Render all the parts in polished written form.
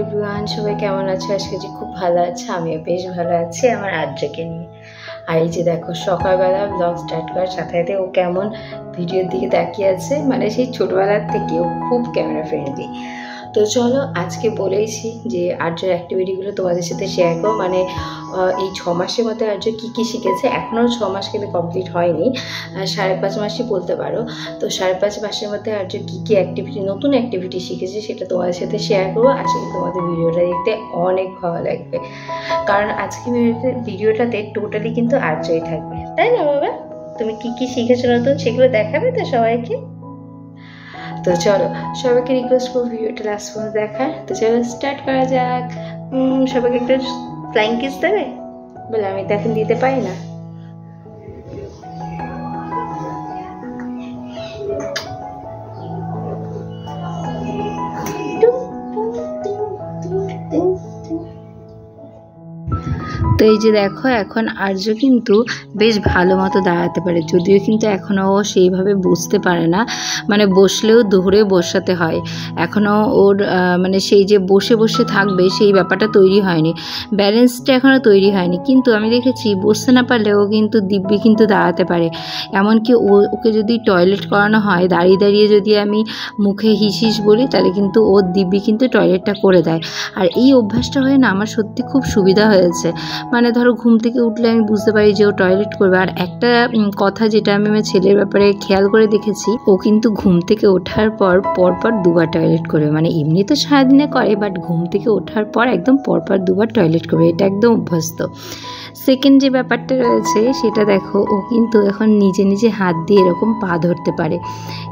Everyone, সবাই কেমন আছে? আজকে যে খুব ভালো আছে, আমিও বেশ ভালো আছি আমার আদ্রকে নিয়ে। আর এই যে দেখো, সকালবেলা ব্লগ স্টার্ট করার সাথে সাথে ও কেমন ভিডিওর দিকে তাকিয়ে আছে, মানে সেই ছোটবেলার থেকে ও খুব ক্যামেরা ফ্রেন্ডলি। তো চলো, আজকে বলেইছি যে আর্যর অ্যাক্টিভিটিগুলো তোমাদের সাথে শেয়ার করো। মানে এই 6 মাসের মধ্যে আর্য কী কী শিখেছে, এখনও 6 মাস কিন্তু কমপ্লিট হয়নি, 5.5 মাসই বলতে পারো। তো 5.5 মাসের মধ্যে আর্য কী কী অ্যাক্টিভিটি, নতুন অ্যাক্টিভিটি শিখেছে সেটা তোমাদের সাথে শেয়ার করবো। আজকে তোমাদের ভিডিওটা দেখতে অনেক ভালো লাগবে, কারণ আজকে ভিডিওটাতে টোটালি কিন্তু আর্যই থাকবে, তাই না বাবা? তুমি কী কী শিখেছো নতুন, সেগুলো দেখাবে তো সবাইকে। তো চলো, সবাইকে রিকোয়েস্ট করবো ভিডিওটা লাস্ট পর্যন্ত দেখার। তো চলো স্টার্ট করা যাক। সবাইকে একটা ফ্লাইং কিস দেবে বলে, আমি তো এখন দিতে পারি না। তো এই যে দেখো, এখন আর্য কিন্তু বেশ ভালো মতো দাঁড়াতে পারে, যদিও কিন্তু এখনও ও সেইভাবে বুঝতে পারে না, মানে বসলেও ধরে বসাতে হয়। এখনও ওর মানে সেই যে বসে বসে থাকবে সেই ব্যাপারটা তৈরি হয়নি, ব্যালেন্সটা এখনও তৈরি হয়নি। কিন্তু আমি দেখেছি বসতে না পারলেও কিন্তু দিব্যি কিন্তু দাঁড়াতে পারে। এমনকি ওকে যদি টয়লেট করানো হয়, দাঁড়িয়ে দাঁড়িয়ে যদি আমি মুখে হিস বলি, তাহলে কিন্তু ওর দিব্যি কিন্তু টয়লেটটা করে দেয়। আর এই অভ্যাসটা হয়ে না আমার সত্যি খুব সুবিধা হয়েছে। মানে ধরো ঘুম থেকে উঠলে আমি বুঝতে পারি যে ও টয়লেট করবে। আর একটা কথা যেটা আমি আমার ছেলের ব্যাপারে খেয়াল করে দেখেছি, ও কিন্তু ঘুম থেকে ওঠার পরপর 2বার টয়লেট করবে। মানে এমনি তো সারাদিনে করে, বাট ঘুম থেকে ওঠার পর একদম পরপর 2বার টয়লেট করবে, এটা একদম অভ্যস্ত। সেকেন্ড যে ব্যাপারটা রয়েছে সেটা দেখো, ও কিন্তু এখন নিজে নিজে হাত দিয়ে এরকম পা ধরতে পারে।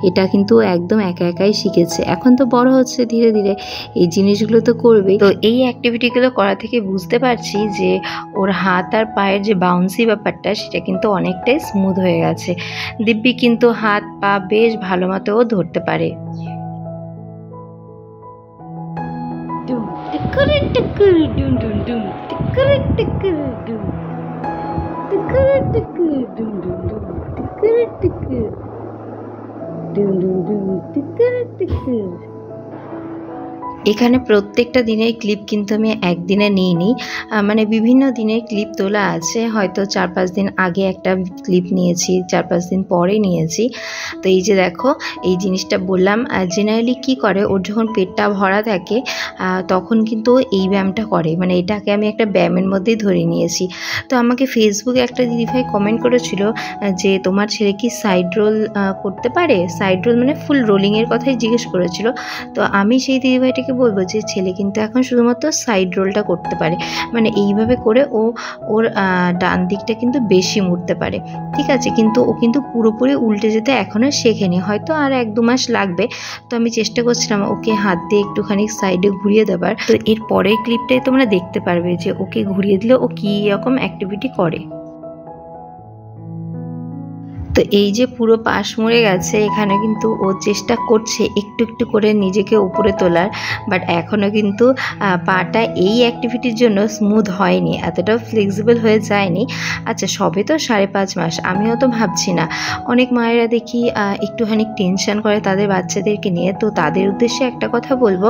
এটা কিন্তু একদম একা একাই শিখেছে। এখন তো বড় হচ্ছে ধীরে ধীরে, এই জিনিসগুলো তো করবেই। তো এই অ্যাক্টিভিটিগুলো করা থেকে বুঝতে পারছি যে ওর হাত আর পায়ের যে বাউন্সি ব্যাপারটা, সেটা কিন্তু অনেকটাই স্মুথ হয়ে গেছে। দিব্যি কিন্তু হাত পা বেশ ভালো মতো ও ধরতে পারে। এখানে প্রত্যেকটা দিনের ক্লিপ কিন্তু আমি একদিনে নিইনি, মানে বিভিন্ন দিনের ক্লিপ তোলা আছে। হয়তো 4-5 দিন আগে একটা ক্লিপ নিয়েছি, 4-5 দিন পরে নিয়েছি। তো এই যে দেখো, এই জিনিসটা বললাম, জেনারেলি কি করে, ওর যখন পেটটা ভরা থাকে তখন কিন্তু এই ব্যায়ামটা করে। মানে এটাকে আমি একটা ব্যায়ামের মধ্যেই ধরে নিয়েছি। তো আমাকে ফেসবুকে একটা দিদিভাই কমেন্ট করেছিল যে তোমার ছেলে কি সাইড রোল করতে পারে। সাইড রোল মানে ফুল রোলিংয়ের কথাই জিজ্ঞেস করেছিল। তো আমি সেই দিদিভাইটাকে বলবো যে ছেলে কিন্তু এখন শুধুমাত্র সাইড রোলটা করতে পারে, মানে এইভাবে করে ওর ডান দিকটা কিন্তু বেশি মুড়তে পারে, ঠিক আছে। কিন্তু ও কিন্তু পুরোপুরি উল্টে যেতে এখনও শেখেনি, হয়তো আর 1-2 মাস লাগবে। তো আমি চেষ্টা করছিলাম ওকে হাত দিয়ে একটুখানি সাইডে ঘুরিয়ে দেবার। তো এর পরের ক্লিপটাই তোমরা দেখতে পারবে যে ওকে ঘুরিয়ে দিলে ও কী রকম অ্যাক্টিভিটি করে। তো এই যে পুরো পাশ মরে গেছে, এখানে কিন্তু ও চেষ্টা করছে একটু একটু করে নিজেকে উপরে তোলার, বাট এখনও কিন্তু পাটা এই অ্যাক্টিভিটির জন্য স্মুথ হয়নি, এতটাও ফ্লেক্সিবল হয়ে যায়নি। আচ্ছা, সবে তো 5.5 মাস, আমিও তো ভাবছি না। অনেক মায়েরা দেখি একটুখানি টেনশন করে তাদের বাচ্চাদেরকে নিয়ে। তো তাদের উদ্দেশ্যে একটা কথা বলবো,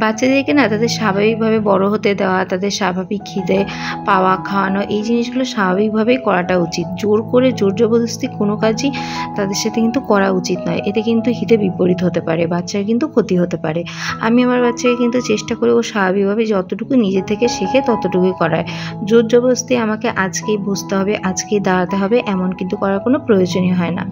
বাচ্চাদেরকে না তাদের স্বাভাবিকভাবে বড় হতে দেওয়া, তাদের স্বাভাবিক খিদে পাওয়া, খাওয়ানো, এই জিনিসগুলো স্বাভাবিকভাবেই করাটা উচিত। জোর করে জোর জবরদস্তি কোনো কাজই তাদের সাথে কিন্তু করা উচিত নয়। এতে কিন্তু হিতে বিপরীত হতে পারে, বাচ্চার কিন্তু ক্ষতি হতে পারে। আমি আমার বাচ্চাকে কিন্তু চেষ্টা করি ও স্বাভাবিকভাবে যতটুকু নিজে থেকে শেখে ততটুকুই করায়। জোর জবরদস্তি আমাকে আজকেই বুঝতে হবে, আজকেই দাঁড়াতে হবে, এমন কিন্তু করার কোনো প্রয়োজনই হয় না।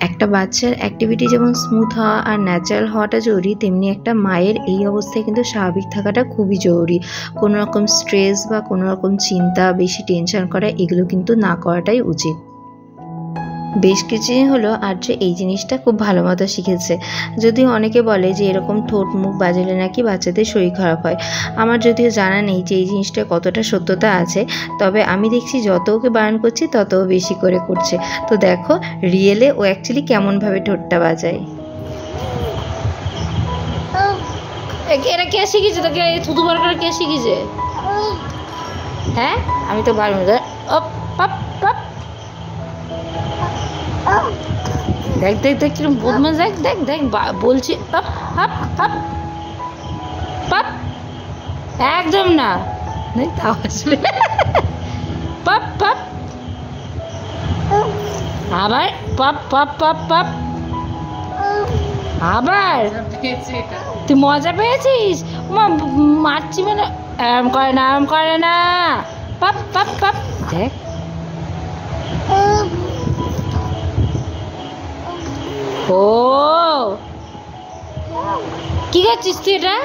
একটা বাচ্চার অ্যাক্টিভিটি যেমন স্মুথ হওয়া আর ন্যাচারাল হওয়াটা জরুরি, তেমনি একটা মায়ের এই অবস্থায় কিন্তু স্বাভাবিক থাকাটা খুবই জরুরি। কোনো রকম স্ট্রেস বা কোনো রকম চিন্তা, বেশি টেনশন করা, এগুলো কিন্তু না করাটাই উচিত। বেশ কিছুদিন হলো আর্য এই জিনিসটা খুব ভালো মতো শিখেছে। যদিও অনেকে বলে যে এরকম ঠোঁট মুখ বাজালে নাকি বাচ্চাদের শরীর খারাপ হয়, আমার যদিও জানা নেই যে এই জিনিসটা কতটা সত্যতা আছে। তবে আমি দেখছি যত ওকে বারণ করছি তত বেশি করে করছে। তো দেখো রিয়েলে ও অ্যাকচুয়ালি কেমনভাবে ঠোঁটটা বাজায়। এরা কে শিখেছে তোকে, থুতু বার করে কে শিখেছে? হ্যাঁ, আমি তো বার দেখ দেখ দেখ কিরকম বদমাশ, দেখ দেখ দেখ বলছি। একদম না, তাও আসবে। পপ পপ, আবার পপ পপ পপ পপ, আবার তুই মজা পেয়েছিস? মারছি মানে আরাম করে না, আরাম করে না। পপ পপ পপ, দেখ ও কি করছিস তুই এটা?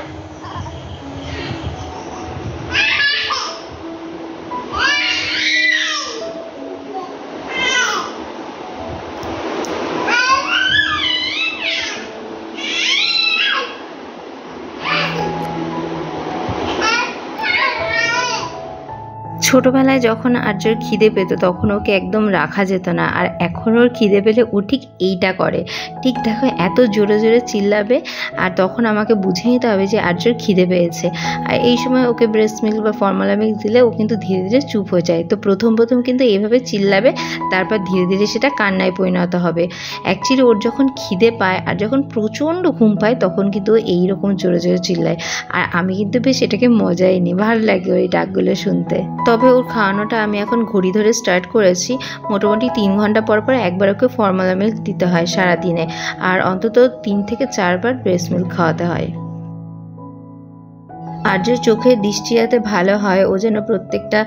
ছোটবেলায় যখন আর্যর খিদে পেত তখন ওকে একদম রাখা যেত না, আর এখন ওর খিদে পেলে ও ঠিক এইটা করে। ঠিক দেখো এত জোরে জোরে চিল্লাবে, আর তখন আমাকে বুঝে নিতে হবে যে আর্যর খিদে পেয়েছে। আর এই সময় ওকে ব্রেস্ট মিল্ক বা ফর্মুলা মিল্ক দিলে ও কিন্তু ধীরে ধীরে চুপ হয়ে যায়। তো প্রথম কিন্তু এইভাবে চিল্লাবে, তারপর ধীরে ধীরে সেটা কান্নায় পরিণত হবে। অ্যাকচুয়ালি ওর যখন খিদে পায় আর যখন প্রচণ্ড ঘুম পায় তখন কিন্তু এইরকম জোরে জোরে চিল্লায়। আর আমি কিন্তু বেশ এটাকে মজাই নিই, ভালো লাগে ওই ডাকগুলো শুনতে। তবে ওর খাওয়ানোটা আমি এখন ঘড়ি ধরে স্টার্ট করেছি। মোটামুটি 3 ঘন্টা পর পর একবার ওকে ফর্মুলা মিল্ক দিতে হয় সারাদিনে, আর অন্তত 3 থেকে 4 বার ব্রেস্ট মিল্ক খাওয়াতে হয়। আর্যর চোখের দৃষ্টি যাতে ভালো হয়, ও যেন প্রত্যেকটা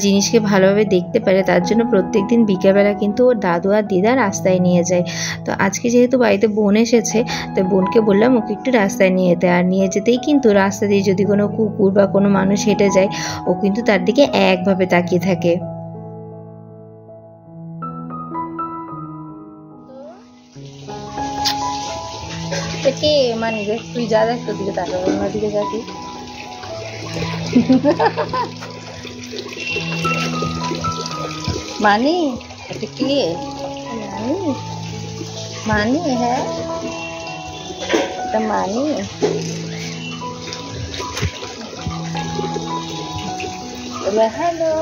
জিনিসকে ভালোভাবে দেখতে পারে, তার জন্য প্রত্যেক দিন বিকেলবেলা কিন্তু ওর দাদু আর দিদা রাস্তায় নিয়ে যায়। তো আজকে যেহেতু বাড়িতে বোন এসেছে, তো বোনকে বললাম ওকে একটু রাস্তায় নিয়ে যেতে। আর নিয়ে যেতেই কিন্তু রাস্তা দিয়ে যদি কোনো কুকুর বা কোনো মানুষ হেঁটে যায়, ও কিন্তু তার দিকে একভাবে তাকিয়ে থাকে। কে মানে দেখ, তুই যা, দেখ তোর দিকে তাকাবো, আমার দিকে যাবি। মানি এটা কে? মানি, মানি, হ্যাঁ এটা মানি। হ্যালো,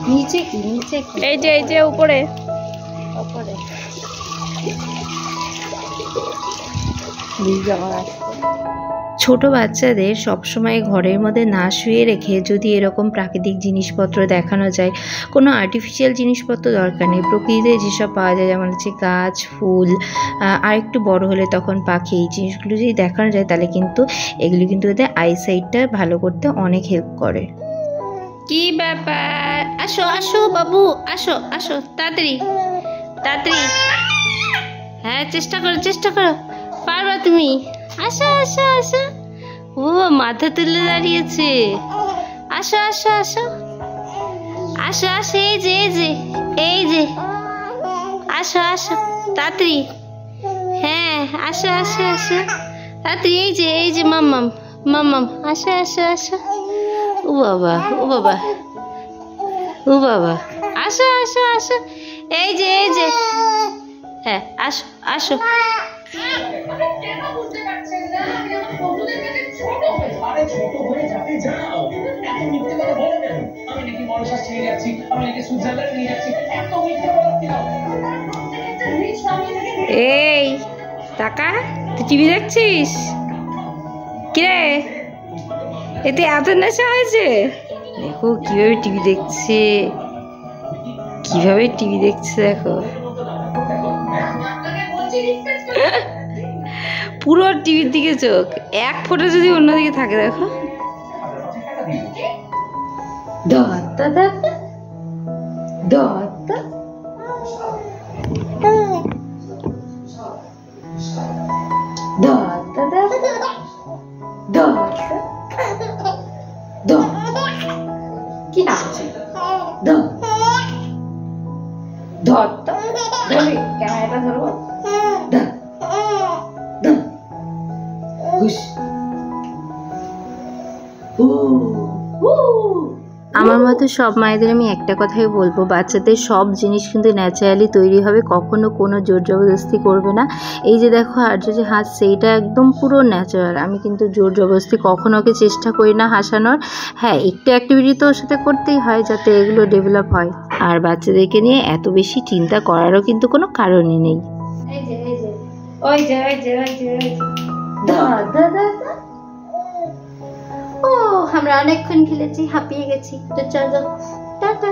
নিচে কি? নিচে কি? এই যে উপরে উপরে ছোট বাচ্চাদের সবসময় ঘরের মধ্যে না শুয়ে রেখে যদি এরকম প্রাকৃতিক জিনিসপত্র দেখানো যায়, কোনো আর্টিফিশিয়াল জিনিসপত্র দরকার নেই, প্রকৃতিতে যেসব পাওয়া যায় যেমন হচ্ছে গাছ, ফুল, আর একটু বড় হলে তখন পাখি, এই জিনিসগুলো যদি দেখানো যায় তাহলে কিন্তু এগুলো কিন্তু ওদের আইসাইটটা ভালো করতে অনেক হেল্প করে। কি ব্যাপার? আসো আসো বাবু, আসো আসো, তাড়াতাড়ি তাড়াতাড়ি। হ্যাঁ চেষ্টা করো, পারবা তুমি। আসো আসো আসো, ও মাথা তুলে দাঁড়িয়েছে। আসো আসো আসো আসো আসো, এই যে এই যে আসো আসো তাড়াতাড়ি। হ্যাঁ আসো আসো আসো তাড়াতাড়ি, এই যে মাম্মাম মাম্মাম, আসো আসো আসো। ও বাবা ও বাবা ও বাবা, আসো আসো আসো, এই যে হ্যাঁ আসো আসো। এই টাকা, তুই টিভি দেখছিস? কিরে, এতে এত নেশা হয়েছে? দেখো কিভাবে টিভি দেখছে, দেখো পুরো টিভির দিকে চোখ, এক ফোঁটা যদি অন্যদিকে থাকে। দেখো দত্তা দত্তা দত্তা দত্তা দত্তা দত্তা, কি আছে দত্তা, ক্যামেরাটা ধরবো। আমার মতো সব মায়েদের আমি একটা কথাই বলবো, বাচ্চাদের সব জিনিস কিন্তু ন্যাচারালি তৈরি হবে, কখনো কোনো জোর জবরদস্তি করবে না। এই যে দেখো আর্য যে হাসছে, এটা একদম পুরো ন্যাচারাল। আমি কিন্তু জোর জবরদস্তি কখনো ওকে চেষ্টা করি না হাসানোর। হ্যাঁ একটু অ্যাক্টিভিটি তো ওর সাথে করতেই হয় যাতে এগুলো ডেভেলপ হয়। আর বাচ্চাদেরকে নিয়ে এত বেশি চিন্তা করারও কিন্তু কোনো কারণই নেই। দাদা দাদা ও আমরা অনেকক্ষণ খেলেছি, হাঁপিয়ে গেছি, তো চলো টাটা।